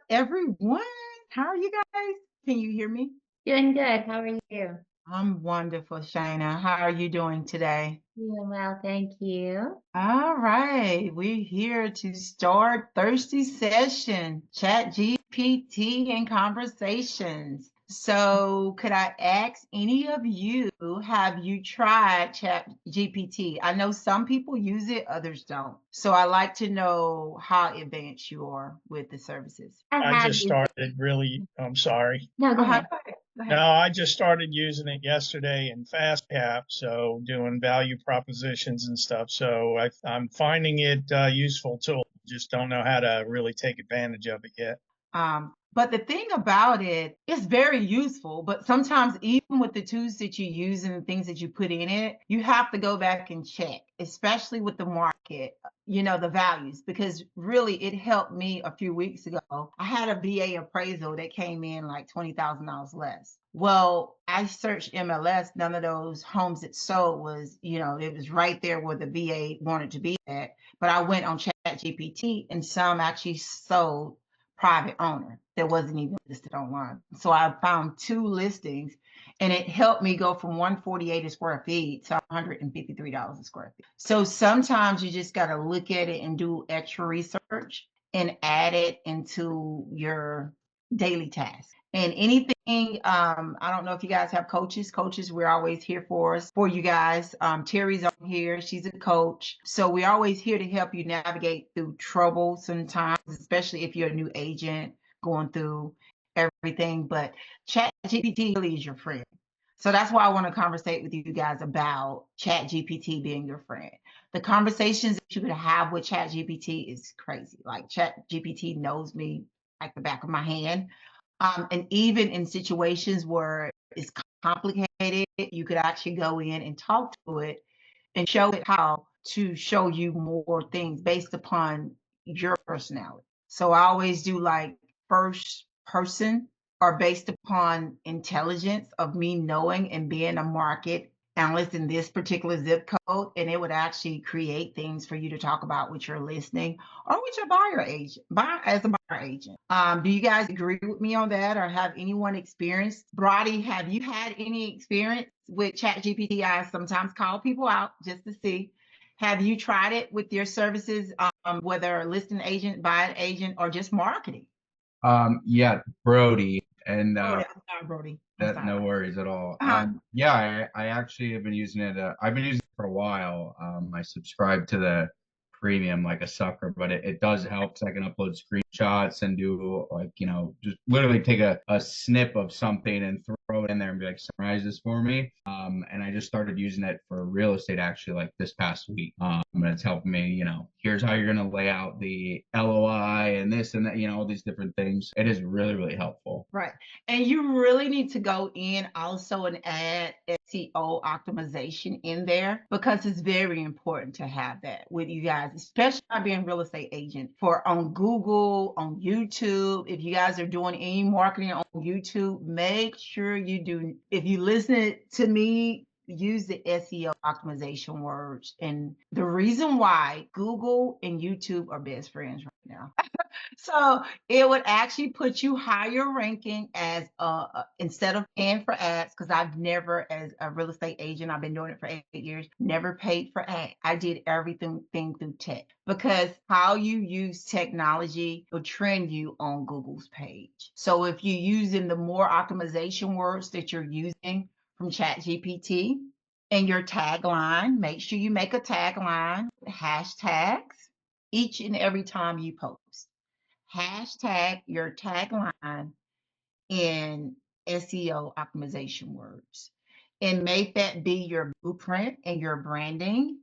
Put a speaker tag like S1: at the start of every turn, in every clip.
S1: everyone. How are you guys? Can you hear me?
S2: Doing good. How are you?
S1: I'm wonderful, Shayna. How are you doing today?
S2: Doing well, thank you.
S1: All right, we're here to start Thirsty Session, Chat GPT and Conversations. So, could I ask any of you, have you tried Chat GPT? I know some people use it, others don't. So, I like to know how advanced you are with the services.
S2: I
S3: I
S2: have
S3: just
S2: used it.
S3: started really, I'm sorry.
S2: No, go
S1: Uh-huh,
S2: ahead.
S1: go ahead. Go
S3: No,
S1: ahead.
S3: I just started using it yesterday in FastCap, so doing value propositions and stuff. So I'm finding it a useful tool. Just don't know how to really take advantage of it yet.
S1: But the thing about it, it's very useful. But sometimes, even with the tools that you use and the things that you put in it, you have to go back and check, especially with the market, the values, because really it helped me a few weeks ago. I had a VA appraisal that came in like $20,000 less. Well, I searched MLS, none of those homes that sold was, it was right there where the VA wanted to be at. But I went on ChatGPT and some actually sold private owner that wasn't even listed online. So I found two listings and it helped me go from 148 a square feet to $153 a square feet. So sometimes you just got to look at it and do extra research and add it into your daily task. And anything, I don't know if you guys have coaches. Coaches, we're always here for you guys. Terry's on here. She's a coach. So we're always here to help you navigate through trouble sometimes, especially if you're a new agent going through everything. But ChatGPT really is your friend. So that's why I want to conversate with you guys about ChatGPT being your friend. The conversations that you could have with ChatGPT is crazy. Like ChatGPT knows me like the back of my hand. And even in situations where it's complicated, you could actually go in and talk to it and show it how to show you more things based upon your personality. So I always do like first person or based upon intelligence of me knowing and being a market analyst in this particular zip code, and it would actually create things for you to talk about with your listening or with your buyer agent, as a buyer agent. Do you guys agree with me on that, or have anyone experienced? Brody, have you had any experience with ChatGPT? I sometimes call people out just to see. Have you tried it with your services, whether a listing agent, buying agent, or just marketing?
S4: Yeah, Brody, and
S1: Brody, I'm sorry, Brody. I'm
S4: that
S1: sorry.
S4: no worries at all.
S1: Uh-huh.
S4: Yeah, I actually have been using it. I've been using it for a while. I subscribe to the premium like a sucker, but it does help because I can upload screenshots and do like, just literally take a snip of something and throw it in there and be like, summarize this for me. And I just started using it for real estate actually like this past week. And it's helped me, here's how you're going to lay out the LOI and this and that, all these different things. It is really, really helpful.
S1: Right. And you really need to go in also and add SEO optimization in there because it's very important to have that with you guys, especially by being a real estate agent for on Google, on YouTube. If you guys are doing any marketing on YouTube, make sure you do. If you listen to me, use the SEO optimization words. And the reason why Google and YouTube are best friends right now. So it would actually put you higher ranking as instead of paying for ads, because I've never, as a real estate agent, I've been doing it for 8 years, never paid for ads. I did everything through tech because how you use technology will trend you on Google's page. So if you're using the more optimization words that you're using from ChatGPT and your tagline, make sure you make a tagline, hashtags each and every time you post. Hashtag your tagline in SEO optimization words and make that be your blueprint and your branding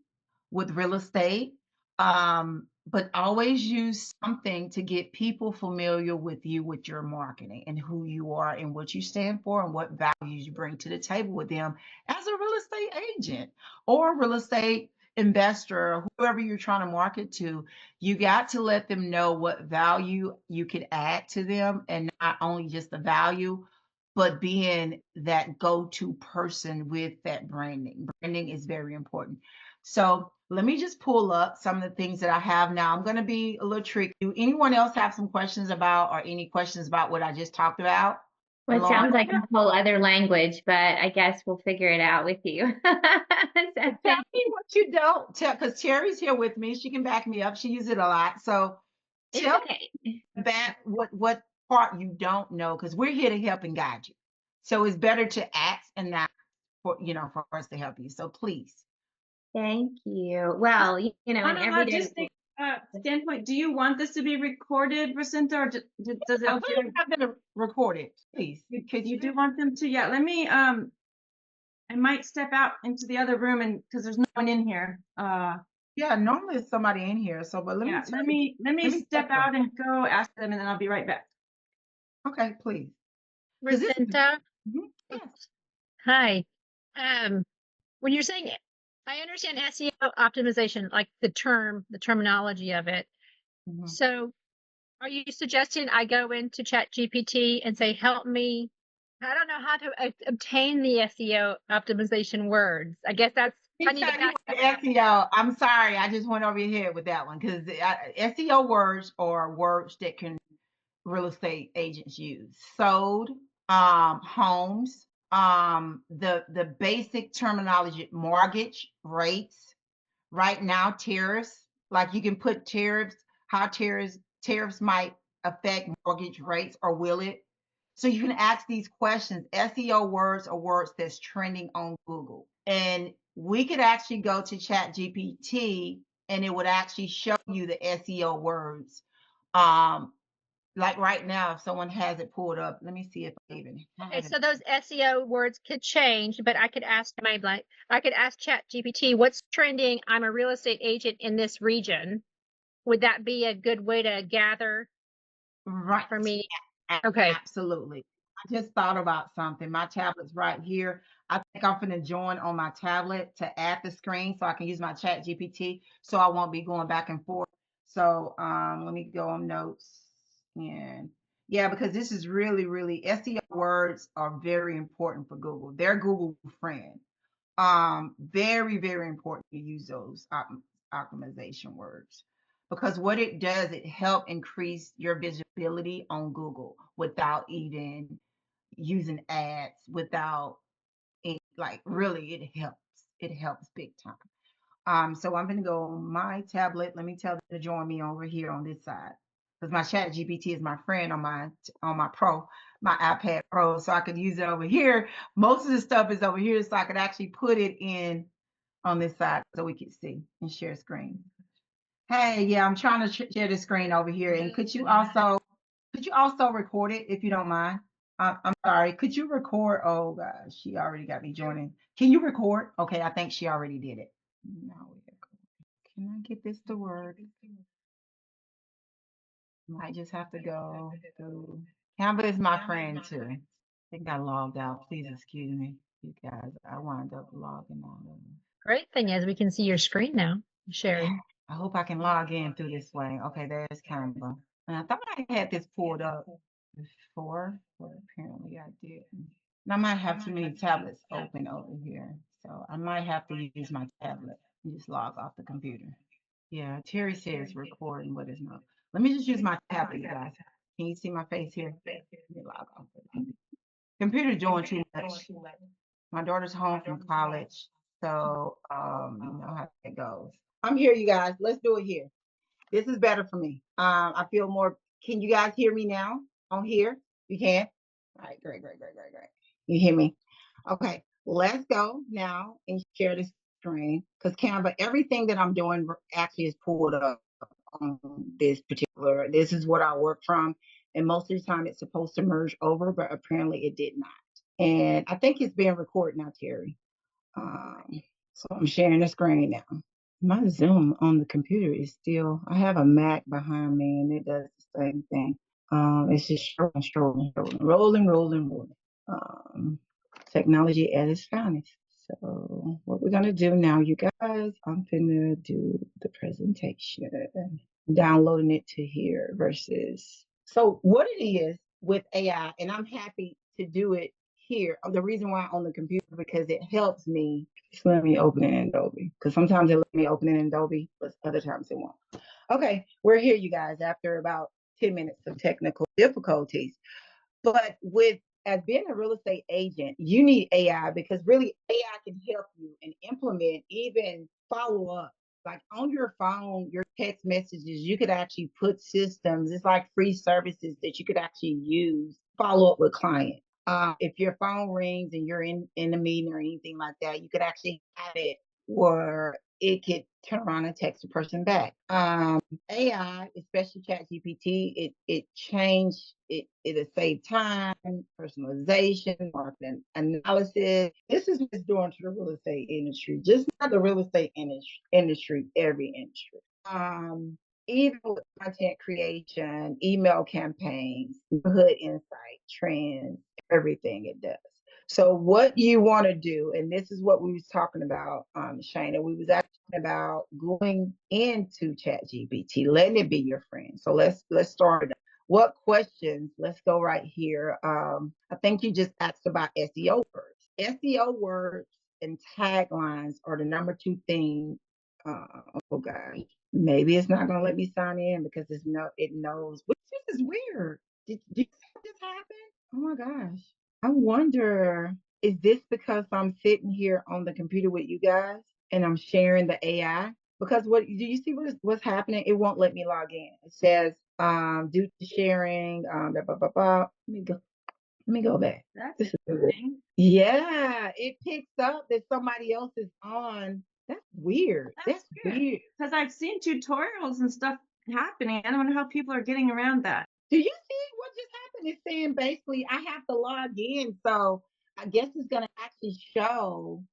S1: with real estate. But always use something to get people familiar with you, with your marketing and who you are and what you stand for and what values you bring to the table with them as a real estate agent or a real estate investor or whoever you're trying to market to. You got to let them know what value you could add to them, and not only just the value, but being that go-to person with that branding. Branding is very important. So Let me just pull up some of the things that I have now. I'm going to be a little tricky. Do anyone else have some questions about, or any questions about what I just talked about?
S2: Well, it
S1: Lauren?
S2: sounds like a whole other language, but I guess we'll figure it out with you. So
S1: Tell me what you don't tell, because Terry's here with me. She can back me up. She uses it a lot. So
S2: it's
S1: tell
S2: okay.
S1: me about what part you don't know, because we're here to help and guide you. So it's better to ask and not for for us to help you. So please.
S2: Thank you. Well, in
S5: On a
S2: everyday.
S5: logistic standpoint, do you want this to be recorded, Racinta, or does
S1: I
S5: LGA?
S1: please have them to record it, please. Could
S5: You do want them to? Yeah, let me, I might step out into the other room and, because there's no one in here.
S1: Yeah, normally there's somebody in here. So, but let
S5: Yeah,
S1: me
S5: let me step
S1: check them.
S5: out and go ask them, and then I'll be right back.
S1: Okay, please. 'Cause this-
S6: Racinta,
S1: Mhm, yes.
S6: hi. When you're saying, I understand SEO optimization, like the terminology of it.
S1: Mhm.
S6: So are you suggesting I go into ChatGPT and say, help me? I don't know how to obtain the SEO optimization words. I guess that's, I need to
S1: Tell you
S6: back.
S1: what, SEO, I'm sorry, I just went over your head with that one, because SEO words are words that can real estate agents use. Sold, homes, the basic terminology, mortgage rates. Right now, tariffs, like you can put tariffs, how tariffs might affect mortgage rates, or will it? So you can ask these questions. SEO words are words that's trending on Google. And we could actually go to ChatGPT and it would actually show you the SEO words. Like right now, if someone has it pulled up, let me see if I even have
S6: Okay,
S1: it.
S6: so those SEO words could change, but I could ask I could ask ChatGPT, what's trending? I'm a real estate agent in this region. Would that be a good way to gather
S1: Right.
S6: for me? Okay.
S1: Absolutely. I just thought about something. My tablet's right here. I think I'm going to join on my tablet to add the screen so I can use my chat GPT, so I won't be going back and forth. So let me go on notes. And yeah, because this is really, really, SEO words are very important for Google. They're Google friend. Very, very important to use those optimization words, because what it does, it help increase your visibility on Google without even using ads, without like really it helps big time. So I'm going to go on my tablet. Let me tell them to join me over here on this side, because my chat GPT is my friend on my iPad Pro, so I could use it over here. Most of the stuff is over here, so I could actually put it in on this side so we can see and share screen. Hey, yeah, I'm trying to share the screen over here. And could you also record it if you don't mind? I'm sorry. Could you record? Oh gosh, she already got me joining. Can you record? Okay, I think she already did it. Now can I get this to work? Might just have to go through. Canva is my friend too. I think I logged out. Please excuse me, you guys. I wound up logging out.
S6: Great thing is we can see your screen now, sharing.
S1: I hope I can log in through this way. Okay, there's Canva. And I thought I had this pulled up before, but apparently I didn't. And I might have too many tablets open over here. So I might have to use my tablet and just log off the computer. Yeah, Terry says recording, but it's not. Let me just use my tablet, you guys. Can you see my face here? Let me log off. Computer doing too much. My daughter's home from college, so you know how it goes. I'm here, you guys. Let's do it here. This is better for me. I feel more. Can you guys hear me now on here? You can? All right, great. You hear me? Okay, let's go now and share the screen, because Canva, everything that I'm doing actually is pulled up on this particular. This is what I work from, and most of the time it's supposed to merge over, but apparently it did not. And I think it's being recorded now, Terry. So I'm sharing the screen now. My Zoom on the computer is still, I have a Mac behind me and it does the same thing. It's just rolling. Technology at its finest. So what we're gonna do now, you guys, I'm gonna do the presentation, downloading it to here versus. So what it is with AI, and I'm happy to do it here. The reason why on the computer, because it helps me. Just let me open it in Adobe, because sometimes it let me open it in Adobe, but other times it won't. Okay, we're here, you guys, after about 10 minutes of technical difficulties. But with as being a real estate agent, you need AI, because really AI can help you and implement, even follow up. Like on your phone, your text messages, you could actually put systems. It's like free services that you could actually use, follow up with clients. If your phone rings and you're in a meeting or anything like that, you could actually have it where it could turn around and text the person back. AI, especially ChatGPT, it changed it. It'll save time, personalization, marketing analysis. This is what it's doing to the real estate industry, just not the real estate industry, every industry. Even with content creation, email campaigns, neighborhood insight, trends, everything it does. So what you want to do, and this is what we was talking about, Shana, we was actually about going into ChatGPT, letting it be your friend. So let's start it. What questions? Let's go right here. I think you just asked about SEO words. SEO words and taglines are the number 2 thing. Oh gosh, maybe it's not gonna let me sign in because it knows. Which is weird. Did you see this happen? Oh my gosh. I wonder, is this because I'm sitting here on the computer with you guys and I'm sharing the AI? Because what do you see what's happening? It won't let me log in. It says, due to sharing, blah, blah, blah, blah. Let me go back.
S5: That's
S1: This is
S5: interesting.
S1: Yeah, it picks up that somebody else is on. That's weird. That's weird.
S5: Because I've seen tutorials and stuff happening. I don't know how people are getting around that.
S1: Do you see what just happened? It's saying basically I have to log in, so I guess it's gonna actually show.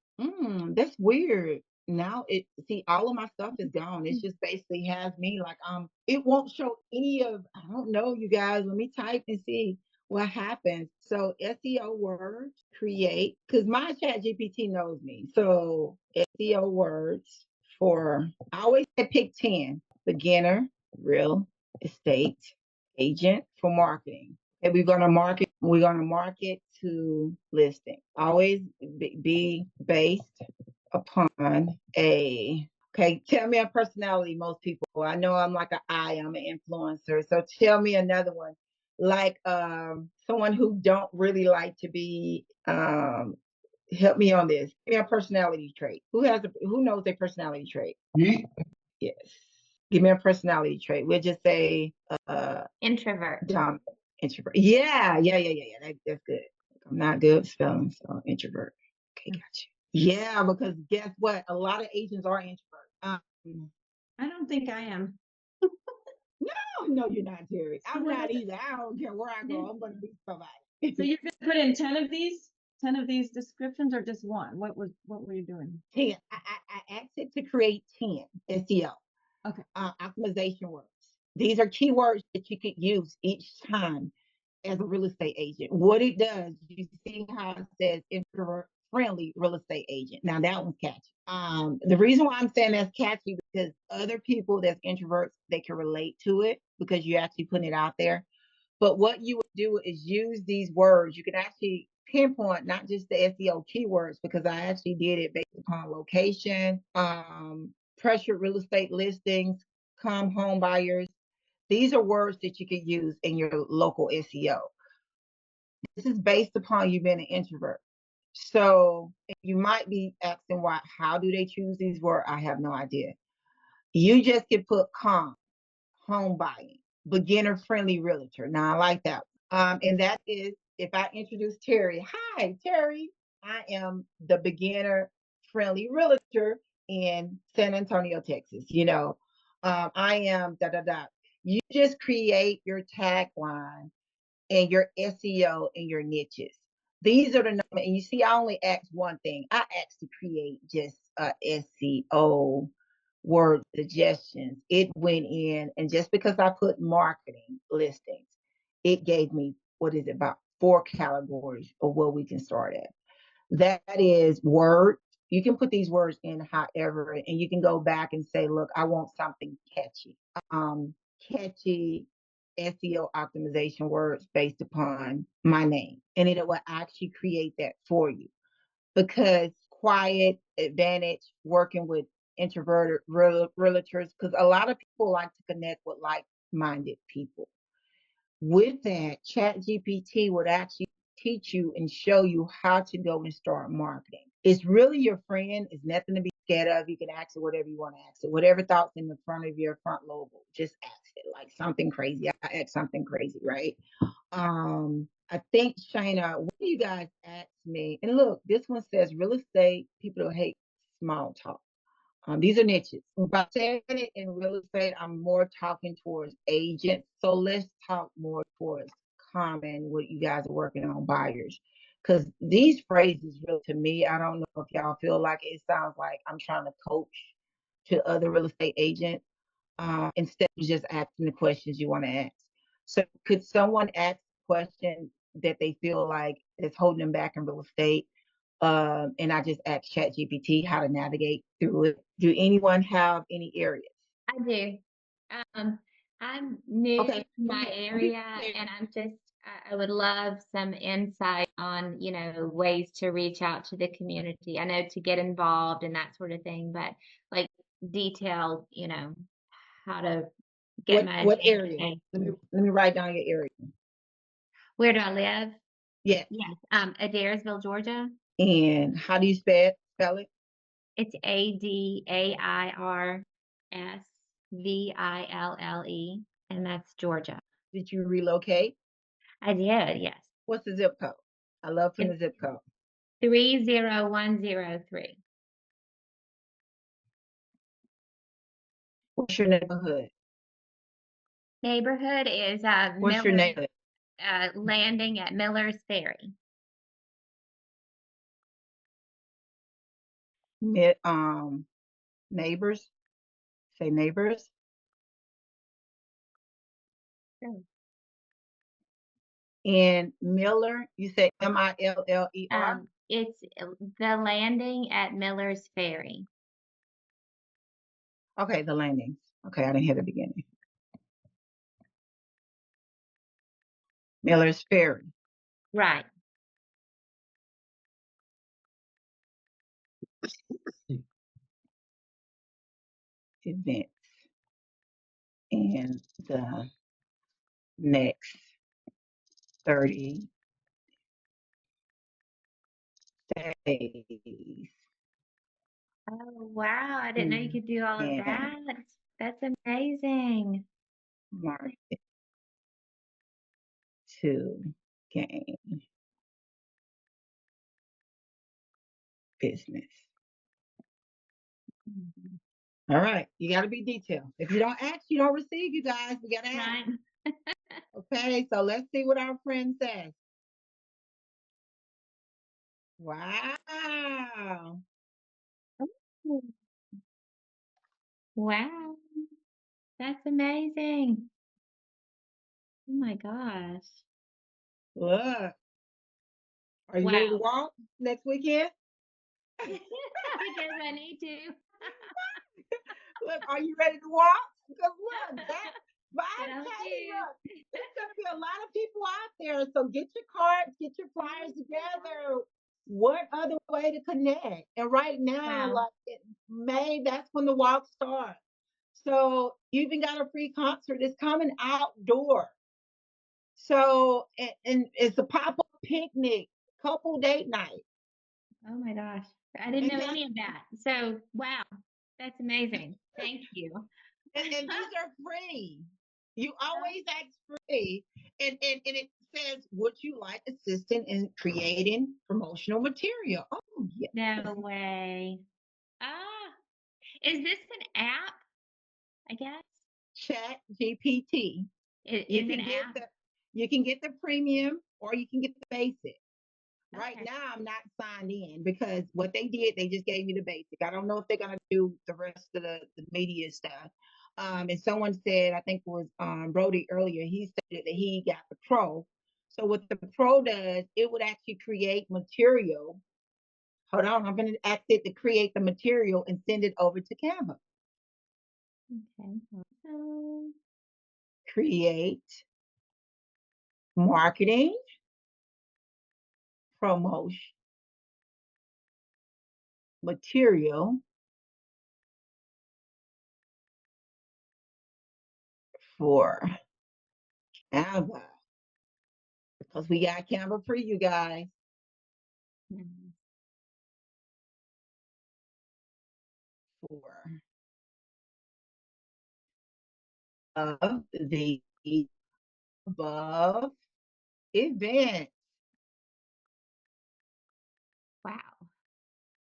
S1: That's weird. Now it see all of my stuff is gone. It just basically has me like it won't show any of, I don't know, you guys. Let me type and see what happens. So SEO words create, because my chat GPT knows me. So SEO words for, I always say pick 10. Beginner, real estate agent for marketing. And we're gonna market to listing. Always be based upon a, okay, tell me a personality. Most people, I know I'm like I'm an influencer. So tell me another one. Like someone who don't really like to be help me on this. Give me a personality trait. Who knows their personality trait? Yes. Give me a personality trait. We'll just say
S2: Introvert.
S1: Introvert. Yeah. That's good. I'm not good at spelling, so introvert. Okay, gotcha. Yeah, because guess what? A lot of agents are introverts.
S5: I don't think I am.
S1: No, you're not, Terry. I'm not either. I don't care where I go. I'm gonna be somebody.
S5: So you're gonna put in 10 of these? 10 of these descriptions, or just one? What were you doing?
S1: 10. I asked it to create 10 SEO.
S5: Okay.
S1: Optimization words. These are keywords that you could use each time as a real estate agent. What it does, you see how it says introvert friendly real estate agent. Now that one's catchy. The reason why I'm saying that's catchy, because other people that's introverts, they can relate to it because you're actually putting it out there. But what you would do is use these words. You can actually pinpoint not just the SEO keywords, because I actually did it based upon location, pressured real estate listings, calm home buyers. These are words that you could use in your local SEO. This is based upon you being an introvert. So you might be asking how do they choose these words? I have no idea. You just can put calm, home buying, beginner friendly realtor. Now I like that. And that is, if I introduce Terry, hi Terry, I am the beginner friendly realtor in San Antonio, Texas. I am da da da. You just create your tagline and your SEO and your niches. These are the numbers. And you see, I only asked one thing. I asked to create just SEO word suggestions. It went in, and just because I put marketing listings, it gave me, what is it, about 4 categories of where we can start at. That is word. You can put these words in however, and you can go back and say, look, I want something catchy. Catchy SEO optimization words based upon my name, and it will actually create that for you. Because quiet advantage working with introverted realtors, because a lot of people like to connect with like-minded people. With that, ChatGPT would actually teach you and show you how to go and start marketing. It's really your friend. It's nothing to be scared of. You can ask it whatever you want to ask it. Whatever thoughts in the front of your front logo, just ask it like something crazy. I ask something crazy, right? I think Shayna, what do you guys ask me? And look, this one says real estate people who hate small talk. These are niches. By saying it in real estate, I'm more talking towards agents. So let's talk more towards common, what you guys are working on, buyers. Because these phrases, really, to me, I don't know if y'all feel like it sounds like I'm trying to coach to other real estate agents instead of just asking the questions you want to ask. So could someone ask a question that they feel like is holding them back in real estate? And I just asked ChatGPT how to navigate through it. Do anyone have any areas?
S2: I do. I'm new
S1: Okay,
S2: to my area, and I would love some insight on, ways to reach out to the community. I know to get involved and that sort of thing, but like detailed, how to get my
S1: What area?
S2: attention.
S1: Let me write down your area.
S2: Where do I live?
S1: Yes.
S2: Yes, Adairsville, Georgia.
S1: And how do you spell it?
S2: It's ADAIRSVILLE, and that's Georgia.
S1: Did you relocate?
S2: I did, yes.
S1: What's the zip code? I love from the
S2: It's
S1: zip code.
S2: 30103.
S1: What's your neighborhood?
S2: Neighborhood is
S1: What's your neighborhood?
S2: Landing at Miller's Ferry.
S1: Neighbors. Say neighbors.
S2: Sure.
S1: And Miller, you say Miller?
S2: It's the landing at Miller's Ferry.
S1: Okay, the landings. Okay, I didn't hear the beginning. Miller's Ferry.
S2: Right.
S1: Events in the next 30 days.
S2: Oh, wow. I didn't know you could do all of
S1: And
S2: that. That's amazing.
S1: market to gain business.
S2: Mhm.
S1: All right, you got to be detailed. If you don't ask, you don't receive, you guys. We got to ask.
S2: Right.
S1: Okay, so let's see what our friend says. Wow.
S2: Ooh. Wow. That's amazing. Oh my gosh.
S1: Look, are you ready to
S2: Wow.
S1: walk next weekend?
S2: Because I need to.
S1: Look, are you ready to walk? Because look, that by
S2: That'll
S1: Patty,
S2: do.
S1: look, there's gonna be a lot of people out there. So get your cards, get your flyers together. What other way to connect? And right now,
S2: Wow.
S1: like May, that's when the walk starts. So you even got a free concert. It's coming outdoor. So and it's a pop-up picnic, couple date night.
S2: Oh my gosh. I didn't
S1: And
S2: know
S1: guess
S2: any of that. So, wow. That's amazing. Thank you.
S1: and these are free. You always ask free. And it says, would you like assistance in creating promotional material? Oh yes.
S2: No way. Ah, is this an app? I guess.
S1: Chat GPT.
S2: It
S1: You
S2: is an
S1: can get
S2: app.
S1: the premium or you can get the basic. Right
S2: Okay.
S1: now, I'm not signed in because what they did, they just gave me the basic. I don't know if they're gonna do the rest of the media stuff. And someone said, I think it was Brody earlier, he stated that he got the pro. So what the pro does, it would actually create material. Hold on, I'm gonna ask it to create the material and send it over to Canva.
S2: Okay. Um,
S1: Create marketing, promotion, material for Canva. Because we got Canva for you guys. For of the above event.
S2: Wow.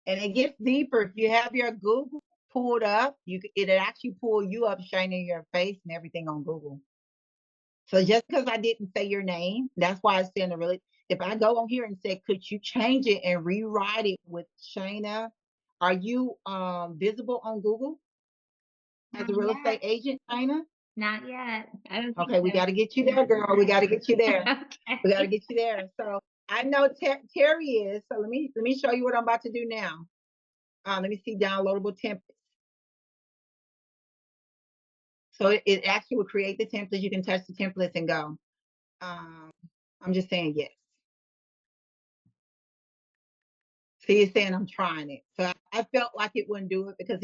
S1: And it gets deeper. If you have your Google pulled up, it'll actually pull you up, shining your face and everything on Google. So just because I didn't say your name, that's why I saying really. If I go on here and say, could you change it and rewrite it with Shayna? Are you visible on Google as a real estate agent, Shayna?
S2: Not yet. I don't think
S1: Okay, we
S2: so.
S1: got to get you there, girl. We got to get you there.
S2: Okay.
S1: We got to get you there. So I know Terry is. So let me show you what I'm about to do now. Let me see downloadable templates. So it actually will create the templates. You can touch the templates and go. I'm just saying yes. See, it's saying I'm trying it. So I felt like it wouldn't do it because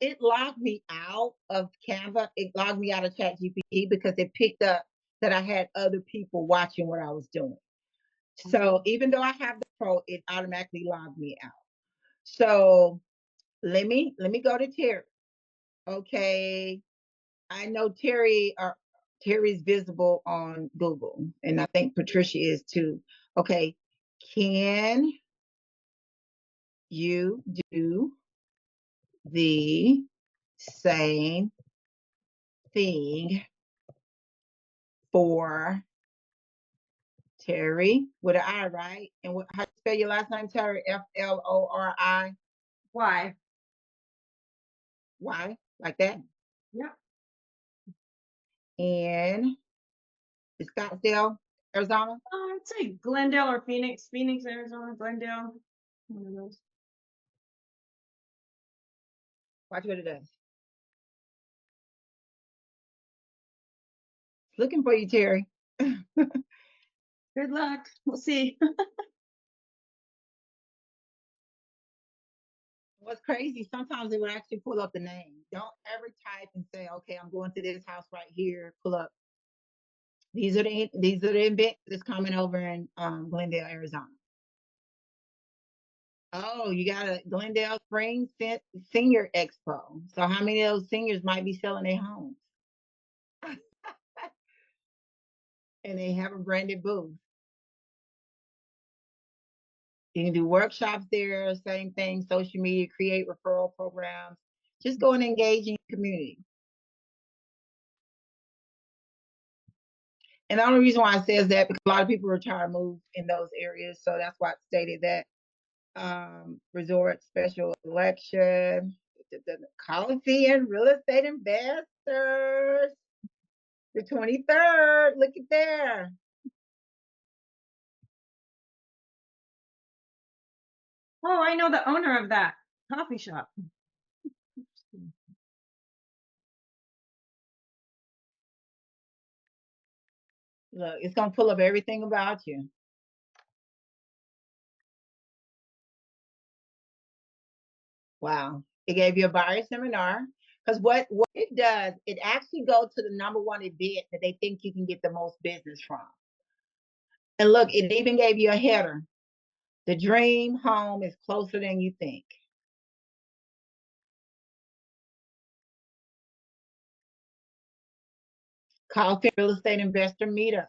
S1: it logged me out of Canva. It logged me out of ChatGPT because it picked up that I had other people watching what I was doing. So even though I have the pro, it automatically logged me out. So let me go to Terry. Okay. I know Terry's visible on Google, and I think Patricia is too. Okay. Can you do the same thing for Terry with an I, right? And how do you spell your last name, Terry? Flori?
S5: Why?
S1: Why? Like that?
S5: Yep.
S1: And Scottsdale, Arizona.
S5: I'd say Glendale or Phoenix. Phoenix, Arizona, Glendale. One of those.
S1: Watch what it does. It's looking for you, Terry.
S5: Good luck. We'll see.
S1: What's crazy, sometimes it will actually pull up the name. Don't ever type and say, okay, I'm going to this house right here. Pull up. These are the events that's coming over in Glendale, Arizona. Oh, you got a Glendale Spring Senior Expo. So how many of those seniors might be selling their homes? And they have a branded booth. You can do workshops there, same thing, social media, create referral programs. Just go and engage in your community. And the only reason why I says that because a lot of people are trying to move in those areas. So that's why I stated that. Resort special election, the Coliseum real estate investors, the 23rd. Look at there.
S5: Oh, I know the owner of that coffee shop.
S1: Look, it's gonna pull up everything about you. Wow. It gave you a buyer seminar. Because what it does, it actually goes to the #1 event that they think you can get the most business from. And look, it even gave you a header. The dream home is closer than you think. Coffee real estate investor meetup.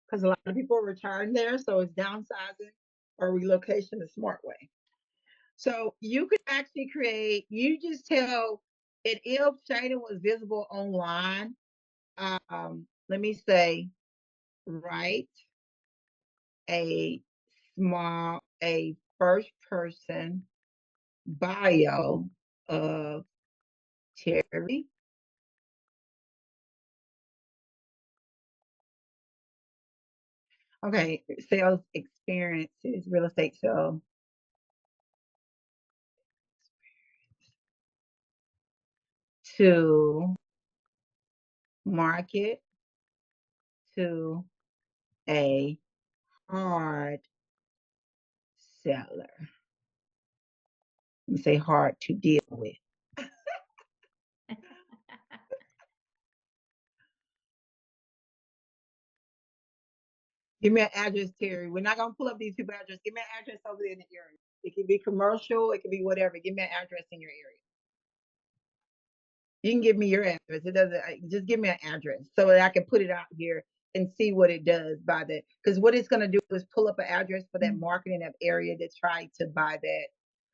S1: Because a lot of people are retiring there, so it's downsizing or relocation the smart way. So you could actually create, you just tell it if Shayna was visible online, let me say, write a first person bio of Terry. Okay, sales experiences, real estate sales. To market to a hard seller. Let me say hard to deal with. Give me an address, Terry. We're not gonna pull up these people's address. Give me an address over there in the area. It can be commercial, it can be whatever. Give me an address in your area. You can give me your address. It doesn't. Just give me an address so that I can put it out here and see what it does by that. Because what it's gonna do is pull up an address for that market in that area to try to buy that,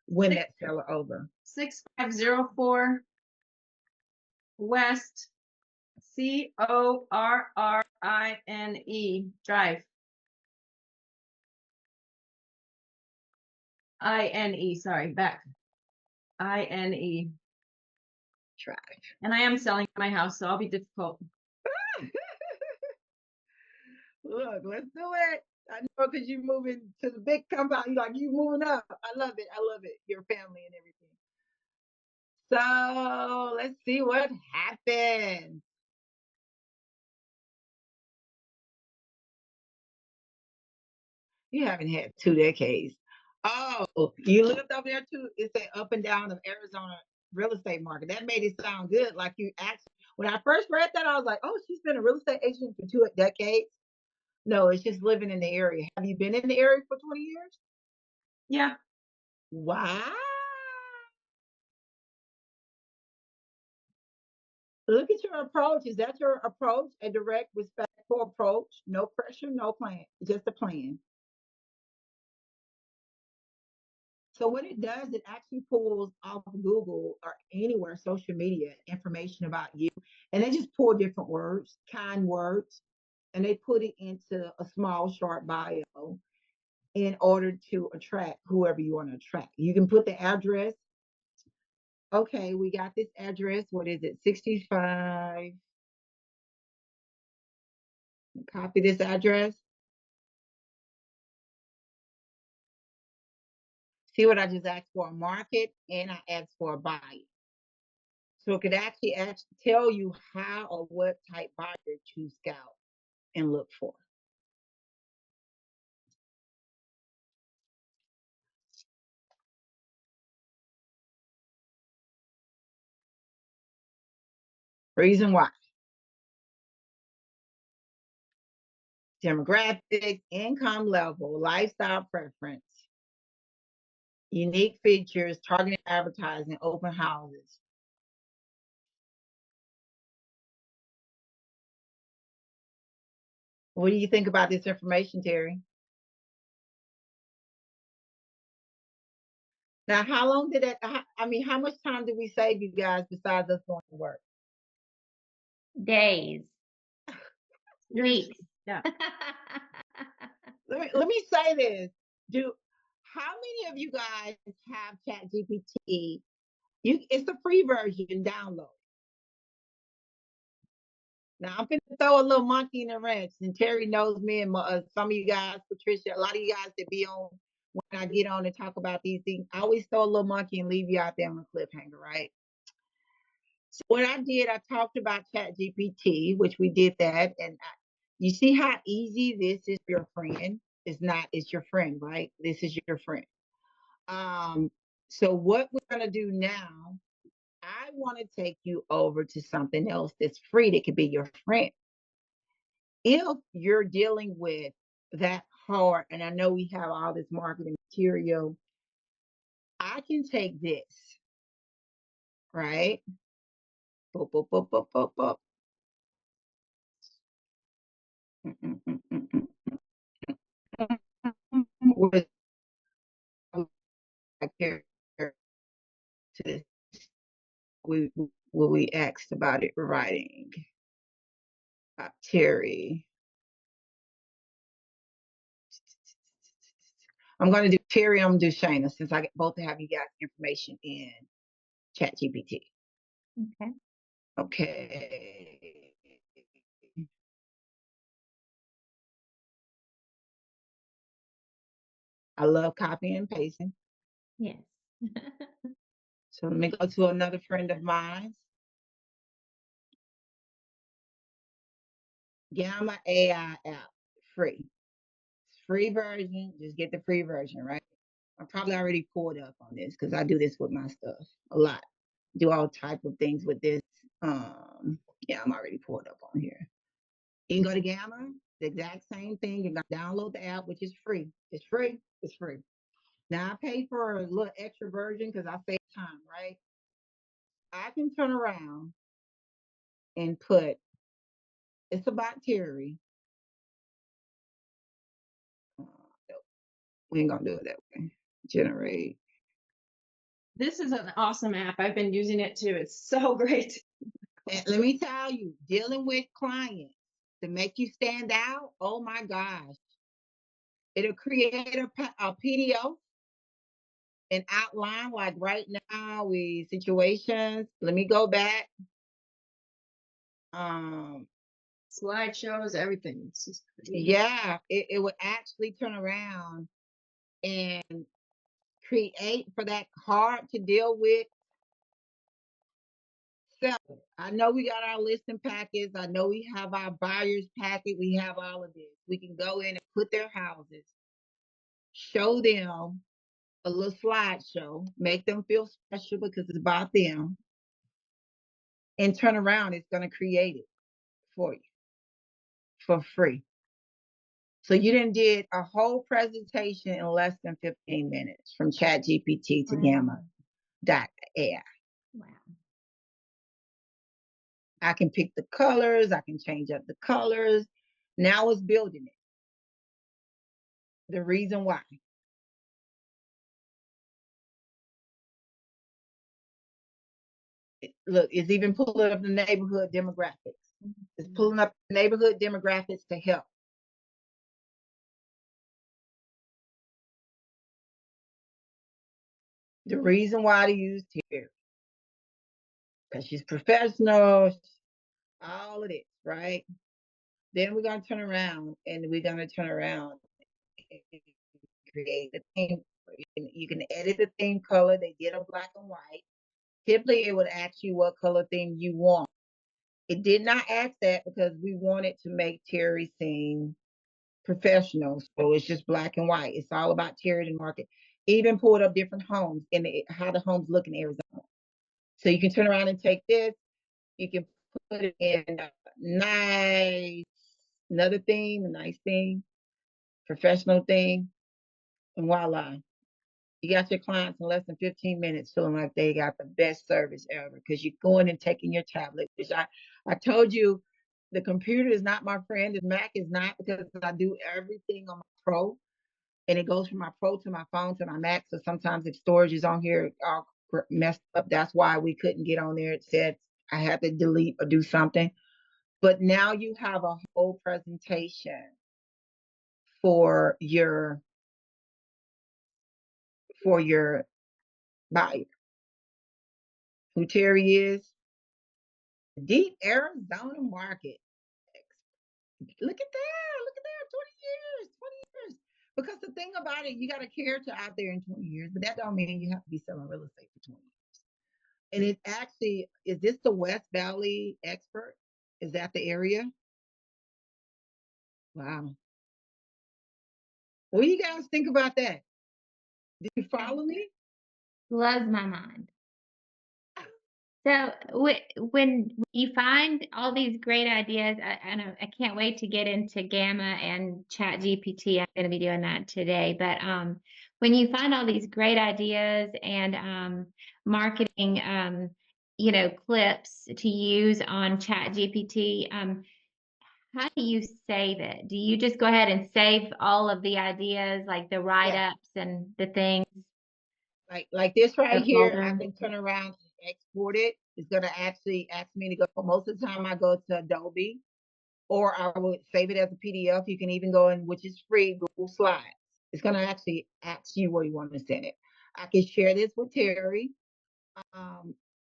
S1: win that seller over.
S5: 6504 West Corrine Drive. INE, sorry, back. INE.
S1: Drive.
S5: And I am selling my house, so I'll be difficult.
S1: Look, let's do it. I know because you're moving to the big compound. Like you moving up. I love it. I love it. Your family and everything. So let's see what happens. You haven't had 2 decades. Oh, you lived over there too. It's an up and down of Arizona real estate market. That made it sound good. Like you actually, when I first read that, I was like, oh, she's been a real estate agent for 2 decades. No, it's just living in the area. Have you been in the area for 20 years?
S5: Yeah.
S1: Wow. Look at your approach. Is that your approach? A direct, respectful approach? No pressure, no plan. Just a plan. So what it does, it actually pulls off Google or anywhere, social media, information about you. And they just pull different words, kind words, and they put it into a small, short bio in order to attract whoever you want to attract. You can put the address. Okay, we got this address. What is it? 65. Copy this address. See what I just asked for? A market, and I asked for a buyer. So it could actually tell you how or what type buyer to scout and look for. Reason why. Demographics, income level, lifestyle preference, unique features, targeted advertising, open houses. What do you think about this information, Terry? Now, how long did that, how much time did we save you guys besides us going to work?
S2: Days. Weeks.
S5: Yeah.
S1: Let me say this. How many of you guys have ChatGPT? It's a free version, download. Now I'm gonna throw a little monkey in the wrench, and Terry knows me, and some of you guys, Patricia, a lot of you guys that be on when I get on and talk about these things. I always throw a little monkey and leave you out there on a cliffhanger, right? So what I did, I talked about ChatGPT, which we did that, and you see how easy this is. Your friend. It's your friend, right? This is your friend. So what we're gonna do now, I want to take you over to something else that's free that could be your friend. If you're dealing with that hard, and I know we have all this marketing material, I can take this, right? Boop, boop, boop, boop, boop, boop. What I care to this, we asked about it writing. Terry. I'm going to do Terry, I'm going to do Shayna, since I both have you guys information in ChatGPT.
S2: Okay.
S1: Okay. I love copying and pasting.
S2: Yes.
S1: So let me go to another friend of mine. Gamma AI app, free. Free version, just get the free version, right? I'm probably already pulled up on this because I do this with my stuff a lot. Do all type of things with this. Yeah, I'm already pulled up on here. You can go to Gamma, the exact same thing. You can download the app, which is free. It's free. It's free. Now I pay for a little extra version because I save time, right? I can turn around and put, it's about Terry. We ain't gonna do it that way. Generate.
S5: This is an awesome app. I've been using it too. It's so great.
S1: And let me tell you, dealing with clients to make you stand out, oh my gosh. It'll create a PDF and outline, like right now, we situations. Let me go back.
S5: Slideshows, everything.
S1: Yeah, it would actually turn around and create for that hard to deal with seller. I know we got our listing packets. I know we have our buyers packet. We have all of this. We can go in and put their houses, show them a little slideshow, make them feel special because it's about them, and turn around. It's going to create it for you for free. So you done did a whole presentation in less than 15 minutes from ChatGPT to Gamma.ai.
S2: Wow.
S1: I can pick the colors. I can change up the colors. Now it's building it. The reason why. Look, it's even pulling up the neighborhood demographics. It's pulling up neighborhood demographics to help. The reason why to use Terry, because she's professional, all of this, right? Then we're gonna turn around and create the theme. You can edit the theme color. They did a black and white. Typically, it would ask you what color theme you want. It did not ask that because we wanted to make Terry seem professional. So it's just black and white. It's all about Terry the market. Even pulled up different homes and how the homes look in Arizona. So you can turn around and take this. You can put it in nice, another theme, a nice theme, professional theme, and voila. You got your clients in less than 15 minutes feeling like they got the best service ever because you're going and taking your tablet, which I told you the computer is not my friend. The Mac is not, because I do everything on my Pro, and it goes from my Pro to my phone to my Mac. So sometimes if storage is on here all messed up, that's why we couldn't get on there. It said I had to delete or do something. But now you have a whole presentation for your buyer. Who Terry is, deep Arizona market. Look at that, 20 years, 20 years. Because the thing about it, you got a character out there in 20 years, but that don't mean you have to be selling real estate for 20 years. And it actually, is this the West Valley expert? Is that the area? Wow. What do you guys think about that? Did you follow me?
S2: Blows my mind. So when you find all these great ideas, I know I can't wait to get into Gamma and ChatGPT. I'm going to be doing that today. But when you find all these great ideas and marketing, clips to use on ChatGPT, how do you save it? Do you just go ahead and save all of the ideas, like the write-ups and the things?
S1: Like this right here, I
S2: folder?
S1: can turn around and export it. It's gonna actually ask me to go. Most of the time, I go to Adobe, or I would save it as a PDF. You can even go in, which is free, Google Slides. It's gonna actually ask you where you want to send it. I can share this with Terry,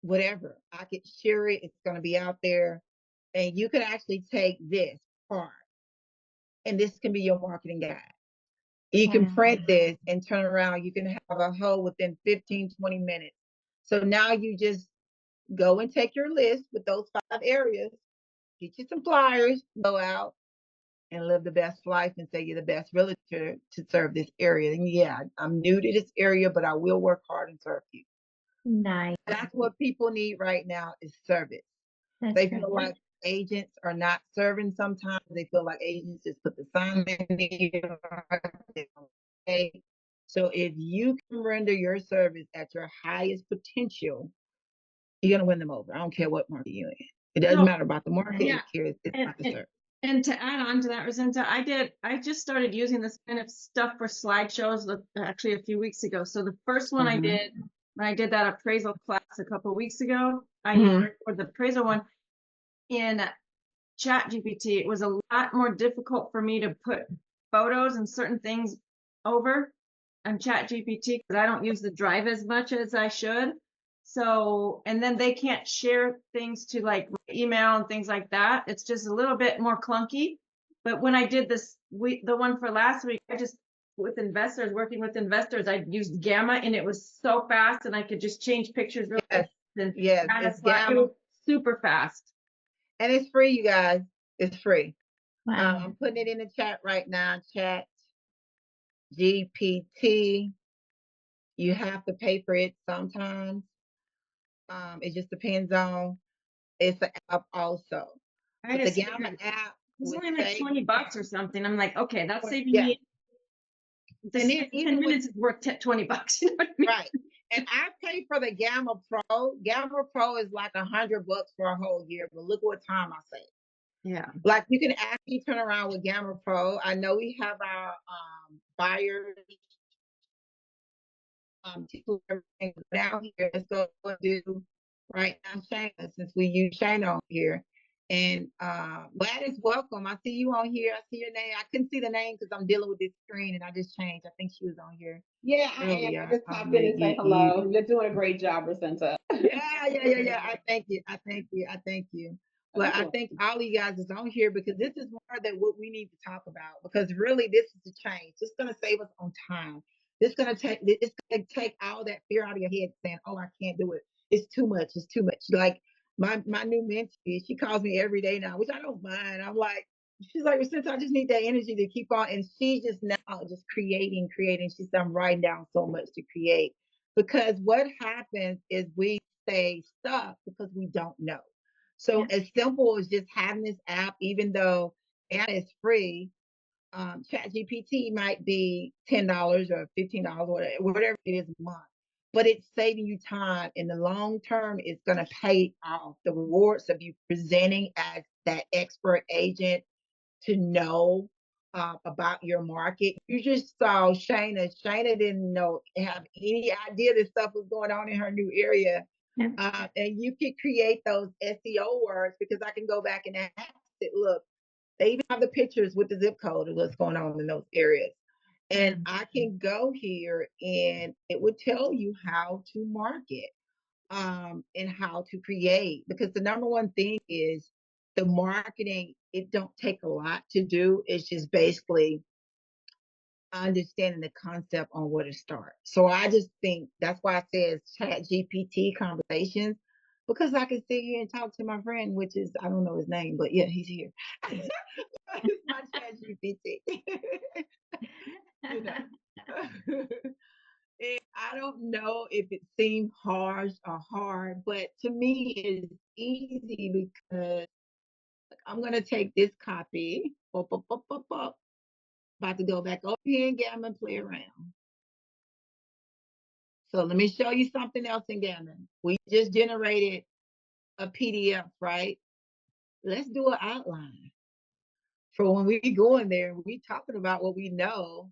S1: whatever. I could share it. It's gonna be out there, and you can actually take this part, and this can be your marketing guide. You can print this and turn around. You can have a whole within 15, 20 minutes. So now you just go and take your list with those 5 areas get you some flyers, go out and live the best life and say you're the best realtor to serve this area. And yeah, I'm new to this area, but I will work hard and serve you.
S2: Nice.
S1: That's what people need right now is service.
S2: That's
S1: They
S2: great.
S1: feel like agents are not serving sometimes. They feel like agents just put the sign in there. So if you can render your service at your highest potential, you're gonna win them over. I don't care what market you're in. It doesn't matter about the market.
S5: Yeah.
S1: It's about the service.
S5: And to add on to that, Racinta, I just started using this kind of stuff for slideshows actually a few weeks ago. So the first one I did, when I did that appraisal class a couple of weeks ago, for the appraisal one in ChatGPT, it was a lot more difficult for me to put photos and certain things over on ChatGPT because I don't use the drive as much as I should. So, and then they can't share things to like email and things like that. It's just a little bit more clunky. But when I did this week, the one for last week, I just working with investors, I used Gamma and it was so fast and I could just change pictures really fast.
S1: Yes, it's Gamma.
S5: Super fast.
S1: And it's free, you guys. It's free.
S2: Wow.
S1: I'm putting it in the chat right now. Chat GPT. You have to pay for it sometimes. It just depends on. It's an app also. But the Gamma app
S5: It's
S1: would
S5: only like
S1: say,
S5: $20 or something. I'm like, okay, that's saving
S1: yeah.
S5: me. This
S1: And then
S5: 10
S1: even
S5: minutes is worth $20. You know what I mean?
S1: right. And I pay for the Gamma Pro. Gamma Pro is like $100 for a whole year, but look what time I save.
S5: Yeah.
S1: Like you can actually turn around with Gamma Pro. I know we have our buyers down here. Let's go do right now Shayna, since we use Shayna on here. And Gladys, welcome. I see you on here. I see your name. I couldn't see the name because I'm dealing with this screen and I just changed. I think she was on here.
S7: Yeah, I am. I just popped in and say hello. You're doing a great job, Racinta.
S1: Yeah. I thank you. But I think all of you guys is on here because this is more than what we need to talk about. Because really, this is the change. It's going to save us on time. It's going to take all that fear out of your head, saying, "Oh, I can't do it. It's too much. It's too much." Like my new mentee, she calls me every day now, which I don't mind. I'm like, she's like, since I just need that energy to keep on, and she's just now just creating. She said, "I'm writing down so much to create." Because what happens is we stay stuck because we don't know. So as simple as just having this app, even though it's free, ChatGPT might be $10 or $15, whatever it is a month. But it's saving you time. In the long term, it's going to pay off. The rewards of you presenting as that expert agent to know about your market. You just saw Shayna. Shayna didn't have any idea this stuff was going on in her new area. And you could create those SEO words because I can go back and ask it, look, they even have the pictures with the zip code of what's going on in those areas. And I can go here and it would tell you how to market and how to create. Because the number one thing is the marketing, it don't take a lot to do. It's just basically understanding the concept on where to start. So I just think that's why I said ChatGPT conversations, because I can sit here and talk to my friend, which is, I don't know his name, but yeah, he's here. It's my ChatGPT. You know. And I don't know if it seemed harsh or hard, but to me it's easy because I'm gonna take this copy. About to go back over here in Gammon and play around. So let me show you something else in Gammon. We just generated a PDF, right? Let's do an outline. For when we go in there, we talking about what we know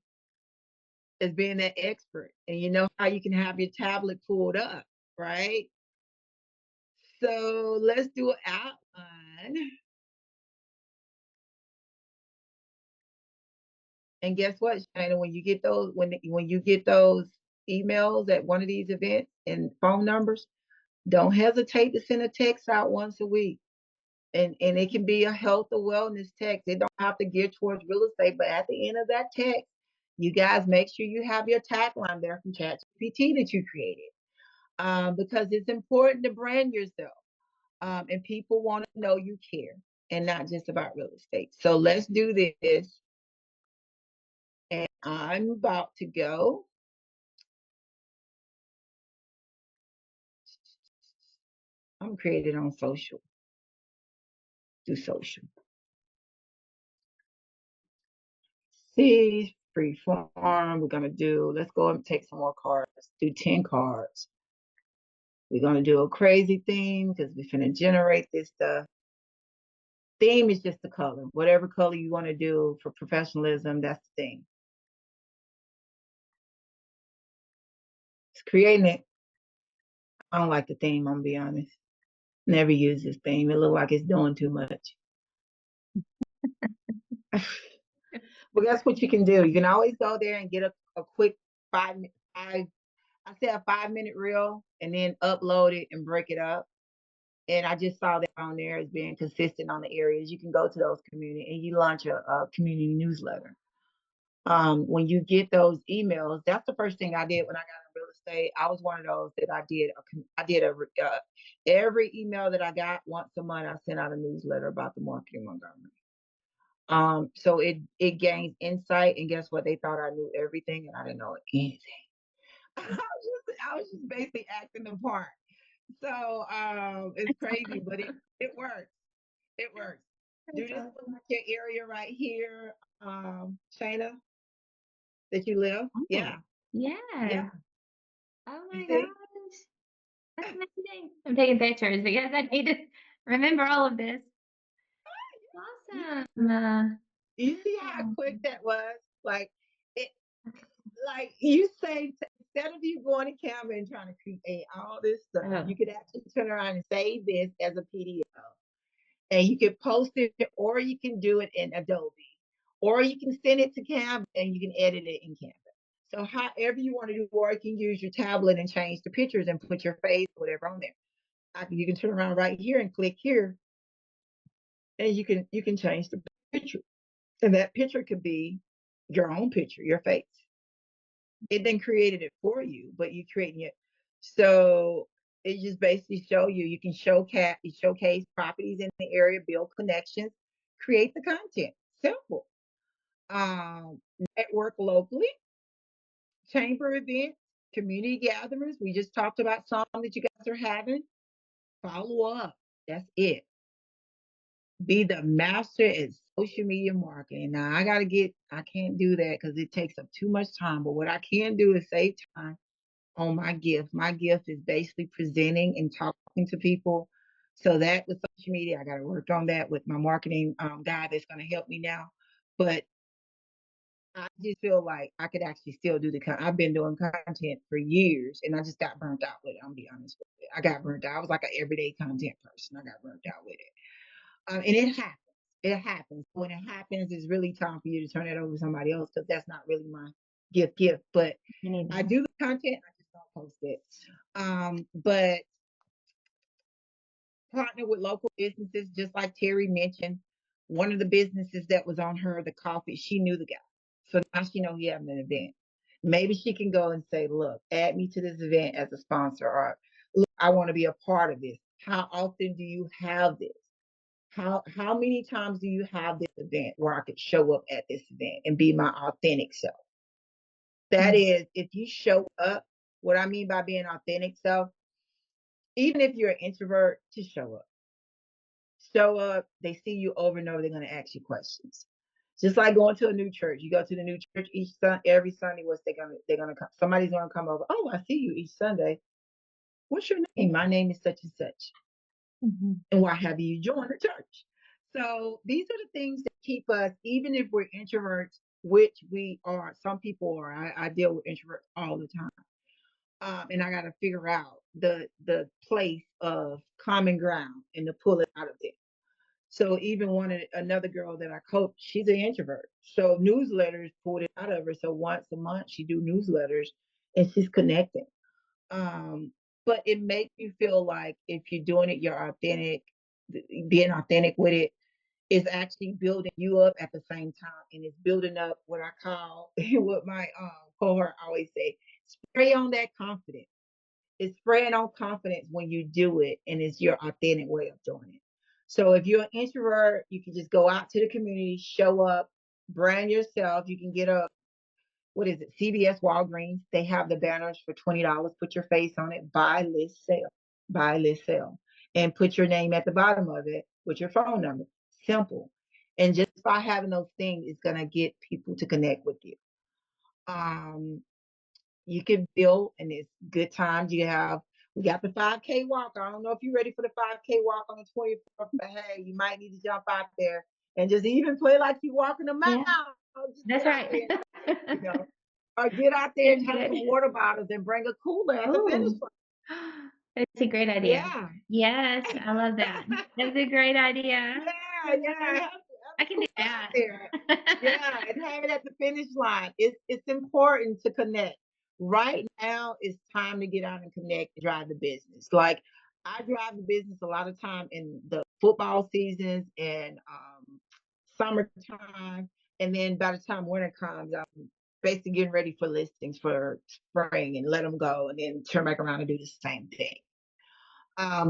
S1: as being that expert. And you know how you can have your tablet pulled up, right? So let's do an outline. And guess what, Shana? When you get those, when you get those emails at one of these events and phone numbers, don't hesitate to send a text out once a week. And it can be a health or wellness text. It don't have to gear towards real estate, but at the end of that text, you guys make sure you have your tagline there from ChatGPT that you created. Because it's important to brand yourself. And people want to know you care. and not just about real estate. So let's do this. And I'm about to go. I'm created on social. Do social. See, free form. We're gonna do. Let's go and take some more cards. Do 10 cards. We're gonna do a crazy theme because we're gonna generate this stuff. Theme is just the color. Whatever color you want to do for professionalism, that's the thing. It's creating it. I don't like the theme, I'm gonna be honest. Never use this theme. It looks like it's doing too much. But that's what you can do. You can always go there and get a quick I say a 5-minute reel and then upload it and break it up. And I just saw that on there as being consistent on the areas. You can go to those community and you launch a community newsletter. When you get those emails, that's the first thing I did when I got in real estate. I was one of those that I did every email that I got once a month. I sent out a newsletter about the market in Montgomery. So it gains insight, and guess what? They thought I knew everything, and I didn't know anything. I was just basically acting the part. So it's crazy, but it works. It works. Do this look like your area right here, Shayna, that you live?
S2: Oh,
S1: Yeah.
S2: yeah.
S1: Yeah.
S2: Oh
S1: You
S2: my
S1: see?
S2: gosh. That's amazing. I'm taking pictures because I need to remember all of this. Awesome.
S1: You see how quick that was? Like it, like you say, instead of you going to Canva and trying to create all this stuff,
S2: Oh.
S1: you could actually turn around and save this as a PDF. And you can post it, or you can do it in Adobe, or you can send it to Canva and you can edit it in Canva. So however you want to do, or you can use your tablet and change the pictures and put your face, whatever on there. You can turn around right here and click here, and you can change the picture, and that picture could be your own picture, your face. It then created it for you, but you creating it. So it just basically show you can showcase properties in the area, build connections, create the content. Simple. Network locally, chamber events, community gatherings. We just talked about some that you guys are having. Follow up. That's it. Be the master at social media marketing. Now I can't do that because it takes up too much time. But what I can do is save time on my gift. My gift is basically presenting and talking to people. So that with social media, I got to work on that with my marketing guy that's going to help me now. But I just feel like I could actually still do I've been doing content for years, and I just got burnt out with it. I'm gonna be honest with you. I got burnt out. I was like an everyday content person. I got burnt out with it, and it happens. It happens. When it happens, it's really time for you to turn it over to somebody else because that's not really my gift. But I do the content. I just don't post it. But partner with local businesses, just like Terry mentioned. One of the businesses that was on her, the coffee, she knew the guy. So now she knows he having an event. Maybe she can go and say, look, add me to this event as a sponsor, or look, I want to be a part of this. How often do you have this? How many times do you have this event where I could show up at this event and be my authentic self? That is, if you show up, what I mean by being authentic self, even if you're an introvert, just show up. Show up, they see you over and over, they're going to ask you questions. Just like going to a new church. You go to the new church every Sunday, they're gonna come. Somebody's gonna come over. Oh, I see you each Sunday. What's your name? My name is such and such. Mm-hmm. And why have you joined the church? So these are the things that keep us, even if we're introverts, which we are, some people are. I deal with introverts all the time. And I got to figure out the place of common ground and to pull it out of there. So even another girl that I coach, she's an introvert. So newsletters pulled it out of her. So once a month she do newsletters and she's connecting. But it makes you feel like if you're doing it, you're authentic, being authentic with it is actually building you up at the same time. And it's building up what I call, what my cohort always say, spray on that confidence. It's spraying on confidence when you do it and it's your authentic way of doing it. So if you're an introvert, you can just go out to the community, show up, brand yourself. You can get a, what is it, CVS, Walgreens. They have the banners for $20. Put your face on it, buy, list, sell, buy, list, sell, and put your name at the bottom of it with your phone number. Simple. And just by having those things, it's going to get people to connect with you. You can build, and it's good times. We got the 5K walk. I don't know if you're ready for the 5K walk on the 24th, but hey, you might need to jump out there and just even play like you're walking a mile.
S2: Yeah, that's right.
S1: You know, or get out there and have some water bottles and bring a cooler at the finish line.
S2: That's a great idea.
S1: Yeah.
S2: Yes, I love that. That's a great idea.
S1: Yeah.
S2: I can do that.
S1: There. Yeah, and have it at the finish line. It's important to connect. Right now, it's time to get out and connect and drive the business. Like I drive the business a lot of time in the football seasons and summertime, and then by the time winter comes, I'm basically getting ready for listings for spring and let them go, and then turn back around and do the same thing.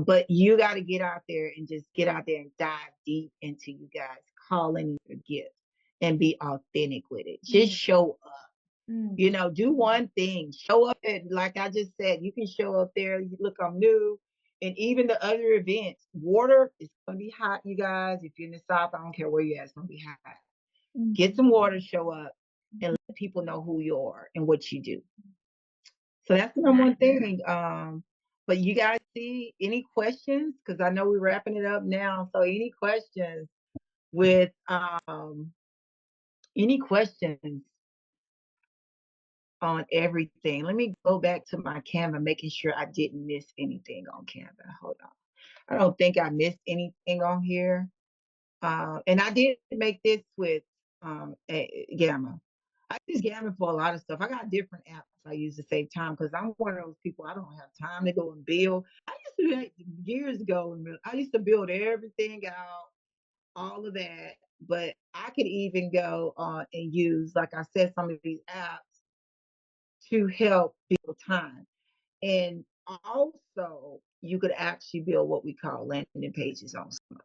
S1: But you got to get out there and just get out there and dive deep into you guys calling your gift and be authentic with it. Just show up. You know, do one thing. Show up, and like I just said, you can show up there. You look, I'm new. And even the other events, water is going to be hot, you guys. If you're in the South, I don't care where you're at, it's going to be hot. Get some water, show up, and let people know who you are and what you do. So that's the number one thing. But you guys see any questions? Because I know we're wrapping it up now. So any questions with any questions on everything? Let me go back to my Canva, making sure I didn't miss anything on Canva. Hold on. I don't think I missed anything on here. And I did make this with Gamma. I use Gamma for a lot of stuff. I got different apps I use to save time because I'm one of those people, I don't have time to go and build. I used to, years ago, I used to build everything out, all of that. But I could even go and use, like I said, some of these apps to help build time. And also, you could actually build what we call landing pages on some.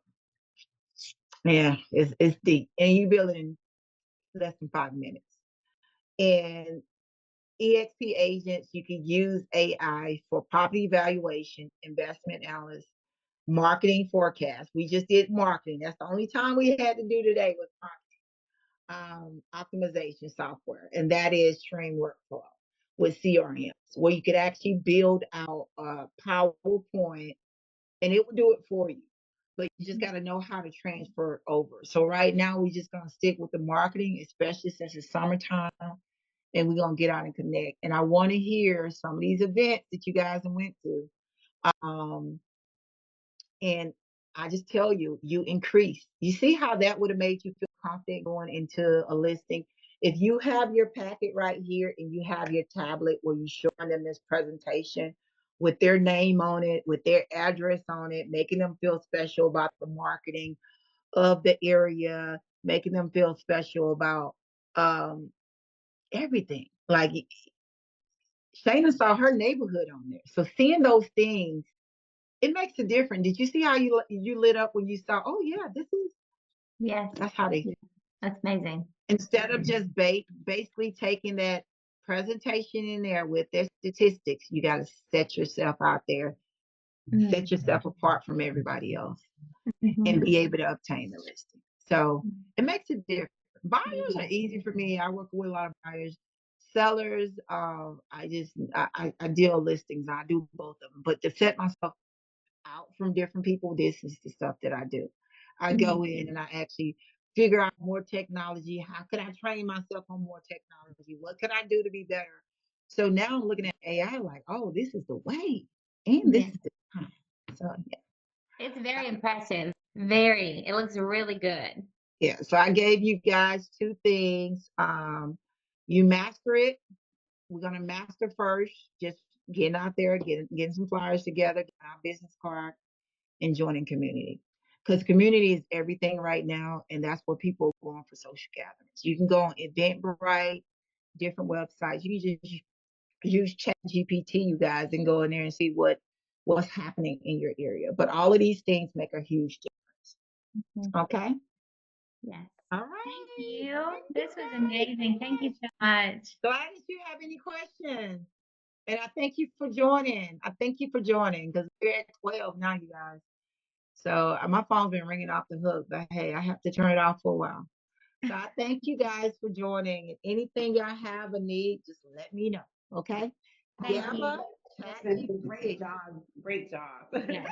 S1: Yeah, it's deep. And you build it in less than 5 minutes. And EXP agents, you can use AI for property evaluation, investment analysis, marketing forecast. We just did marketing. That's the only time we had to do today was marketing. Optimization software, and that is Stream Workflow with CRMs, where you could actually build out a PowerPoint and it will do it for you. But you just got to know how to transfer it over. So right now, we're just going to stick with the marketing, especially since it's summertime, and we're going to get out and connect. And I want to hear some of these events that you guys went to. And I just tell you, you increase. You see how that would have made you feel confident going into a listing? If you have your packet right here and you have your tablet where you show them this presentation with their name on it, with their address on it, making them feel special about the marketing of the area, making them feel special about everything. Like Shayna saw her neighborhood on there. So seeing those things, it makes a difference. Did you see how you lit up when you saw, oh yeah, this is,
S2: Yes,
S1: that's how they,
S2: that's amazing.
S1: instead of just basically taking that presentation in there with their statistics, you got to set yourself out there, set yourself apart from everybody else, and be able to obtain the listing. So it makes a difference. Buyers are easy for me. I work with a lot of buyers. Sellers, I deal listings. I do both of them. But to set myself out from different people, this is the stuff that I do. I go in and I actually figure out more technology. How could I train myself on more technology? What could I do to be better? So now I'm looking at AI like, oh, this is the way, and this is the time. So yeah.
S2: It's very impressive. Very. It looks really good.
S1: Yeah. So I gave you guys 2 things. You master it. We're gonna master first. Just getting out there, getting some flyers together, getting our business card, and joining community. Because community is everything right now, and that's where people are going for social gatherings. You can go on Eventbrite, different websites. You can just use ChatGPT, you guys, and go in there and see what's happening in your area. But all of these things make a huge difference. Okay.
S2: Yes.
S1: All right.
S2: Thank you. This was amazing. Thank you so much.
S1: Gladys, you have any questions? And I thank you for joining. I thank you for joining because we're at 12 now, you guys. So my phone's been ringing off the hook, but hey, I have to turn it off for a while. So I thank you guys for joining. And anything y'all have a need, just let me know. Okay.
S2: Thank
S1: Gamma,
S7: Listen, great job. Great job.
S2: Yes.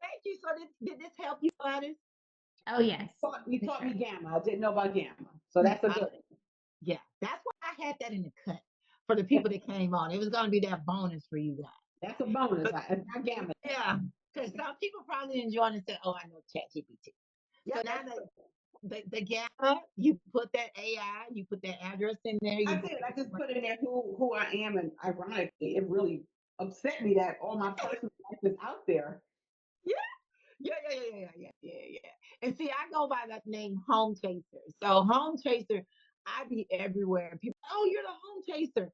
S1: Thank you. So did this help you, Gladys?
S2: Oh, yes.
S7: You
S2: For
S7: taught me
S2: sure.
S7: Gamma. I didn't know about Gamma. So that's a good
S1: Yeah, that's why I had that in the cut for the people that came on. It was going to be that bonus for you guys.
S7: That's a bonus.
S1: But,
S7: It's not Gamma.
S1: yeah, because some people probably didn't join and say, "Oh, I know ChatGPT." So now the Gamma, you put that AI, you put that address in there.
S7: I did. I just put in there who I am, and ironically, it really upset me that all my personal life is out there.
S1: Yeah. Yeah. And see, I go by that name HomeChaser. So HomeChaser, I be everywhere. People, oh, you're the HomeChaser.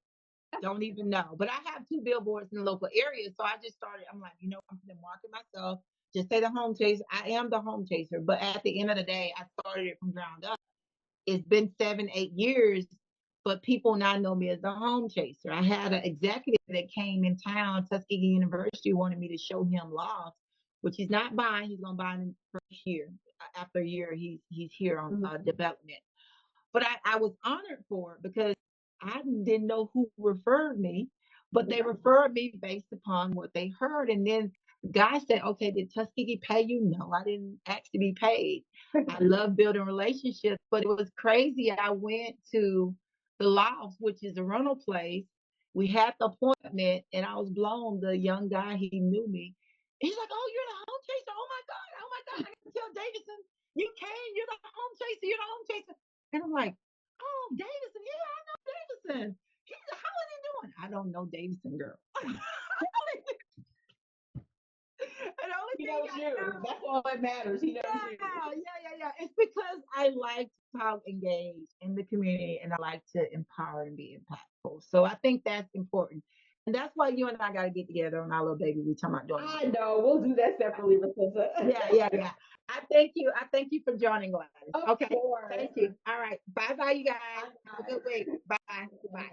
S1: Don't even know. But I have 2 billboards in the local area. So I just started, I'm like, I'm gonna market myself. Just say the HomeChaser. I am the HomeChaser. But at the end of the day, I started it from ground up. It's been 7, 8 years, but people now know me as the HomeChaser. I had an executive that came in town, Tuskegee University, wanted me to show him loft, which he's not buying. He's gonna buy in the first year. After a year, he's here on development. But I was honored for it because I didn't know who referred me, but they referred me based upon what they heard. And then the guy said, "Okay, did Tuskegee pay you?" No, I didn't ask to be paid. I love building relationships, but it was crazy. I went to the Loft, which is a rental place. We had the appointment, and I was blown. The young guy, he knew me. He's like, "Oh, you're the home chaser. Oh my God. Oh my God. I got to tell Davidson, you came. You're the home chaser. You're the home chaser." And I'm like, "Oh, Davidson. Yeah, I know Davidson. How is he doing?" I don't know Davidson, girl. And the only
S7: He
S1: thing
S7: knows
S1: I
S7: you.
S1: know,
S7: That's all that matters. He knows you.
S1: yeah. It's because I like to talk, engage in the community, and I like to empower and be impactful. So I think that's important. And that's why you and I got to get together on our little baby. We talking about doing.
S7: I know. We'll do that separately, Racinta.
S1: Yeah. I thank you. I thank you for joining, Gladys.
S7: Of
S1: Okay.
S7: course.
S1: Thank you. All right. Bye, you guys.
S7: Bye.
S1: Have a good week. Bye.
S7: Bye.